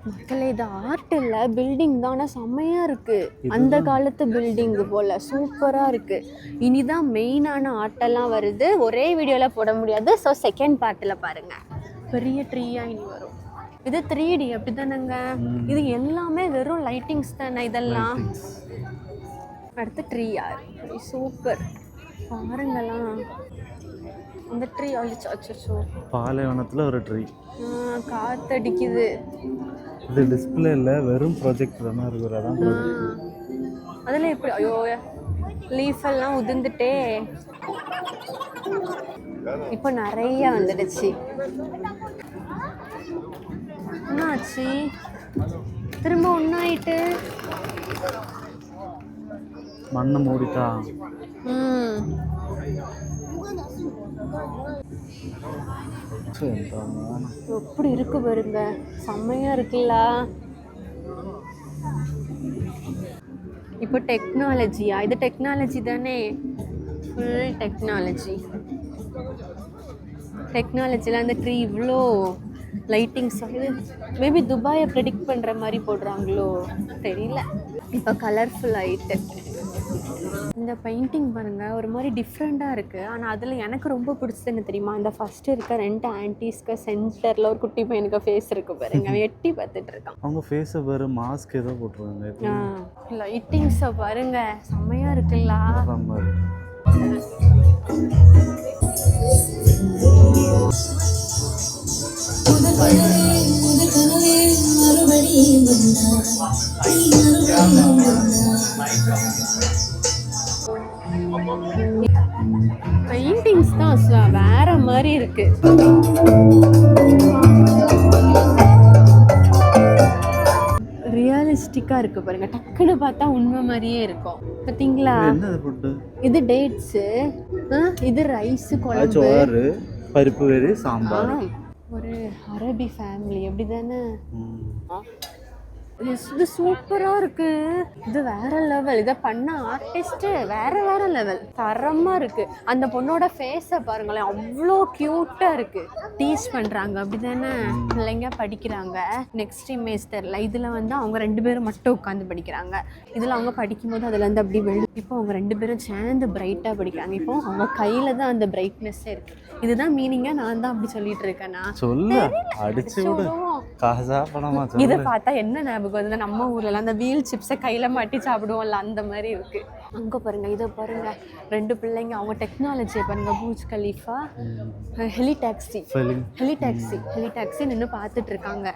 மக்களே இது ஆர்ட் இல்லை, பில்டிங் தான். ஆனால் செம்மையாக இருக்குது. அந்த காலத்து பில்டிங் போல் சூப்பராக இருக்குது. இனிதான் மெயினான ஆர்ட்டெல்லாம் வருது. ஒரே வீடியோவில் போட முடியாது. ஸோ செகண்ட் பார்ட்டில் பாருங்கள். பெரிய ட்ரீயாக இனி வரும். இது 3D அப்படி தானேங்க? இது எல்லாமே வெறும் லைட்டிங்ஸ் தானே இதெல்லாம். அடுத்து ட்ரீயா, சூப்பர் பாருங்கலாம். அந்த ட்ரீ அச்சோ, பாலைவனத்தில் ஒரு ட்ரீ. காத்தடிக்குது. இது டிஸ்பிளே இல்லை, வெறும் ப்ராஜெக்ட் தானே இருக்குது. அதான் அதில் எப்படி ஐயோ லீஃப் எல்லாம் உதிர்ந்துட்டே. இப்போ நிறைய வந்துடுச்சு. என்னாச்சு? திரும்ப ஒன்றாயிட்டு மண்ணை மூடிட்டா. எப்படி இருக்கு பாருங்க, செம்மையா இருக்குல்ல. இப்போ டெக்னாலஜியா? இது டெக்னாலஜி தானே, ஃபுல் டெக்னாலஜி. டெக்னாலஜியில் அந்த ட்ரீ இவ்வளோ லைட்டிங்ஸ் வந்து மேபி துபாயை ப்ரெடிக்ட் பண்ணுற மாதிரி போடுறாங்களோ தெரியல. இப்போ கலர்ஃபுல் ஆகிட்டு இந்த பெயிண்டிங் பாருங்கள், ஒரு மாதிரி டிஃப்ரெண்ட்டாக இருக்குது. ஆனால் அதில் எனக்கு ரொம்ப பிடிச்சது என்ன தெரியுமா? இந்த ஃபஸ்ட்டு இருக்க 2 ஆன்டிஸ்க்கு சென்டரில் ஒரு குட்டி பையனுக்கு ஃபேஸ் இருக்குது பாருங்க. அவன் எட்டி பார்த்துட்டு இருக்கான். அவங்க ஃபேஸை வேறு மாஸ்க் ஏதோ போட்டுருவாங்க. லைட்டிங்ஸை பாருங்க, செம்மையாக இருக்குல்ல. பெயிண்டிங்ஸ் தான் வேற மாதிரி இருக்கு. ரியலிஸ்டிக்கா இருக்கு பாருங்க. டக்குன்னு பார்த்தா உண்மை மாதிரியே இருக்கும். பார்த்தீங்களா? இது டேட்ஸ், இது ரைஸ், குழம்பு, பருப்பு வேறு, சாம்பார். ஒரு அரபி ஃபேமிலி அப்படி தானே? இது சூப்பராக இருக்கு. இது வேற லெவல். இதை பண்ண ஆர்டிஸ்ட் வேற லெவல். தரமாக இருக்கு. அந்த பொண்ணோட ஃபேஸை பாருங்களேன், அவ்வளோ க்யூட்டாக இருக்கு. டீச் பண்ணுறாங்க அப்படி தானே? பிள்ளைங்க படிக்கிறாங்க. நெக்ஸ்ட் இமேஜ் தெரில. இதில் வந்து அவங்க 2 பேரும் மட்டும் உட்காந்து படிக்கிறாங்க. இதில் அவங்க படிக்கும்போது அதில் வந்து அப்படி இப்போ அவங்க 2 பேரும் சேர்ந்து பிரைட்டாக படிக்கிறாங்க. இப்போ அவங்க கையில் தான் அந்த பிரைட்னஸ்ஸே இருக்கு. இதுதான் மீனிங்காக நான் தான் அப்படி சொல்லிட்டு இருக்கேன்னா இதை பார்த்தா என்ன ஞாபகம்? நம்ம ஊர்ல அந்த வீல் சிப்ஸை கையில மாட்டி சாப்பிடுவோம்ல, அந்த மாதிரி இருக்கு. அங்க பாருங்க, இதை பாருங்க, 2 பிள்ளைங்க அவங்க டெக்னாலஜியை பாருங்க. பூஜ் கலீஃபா ஹெலி டாக்ஸி நின்று பார்த்துட்டு இருக்காங்க.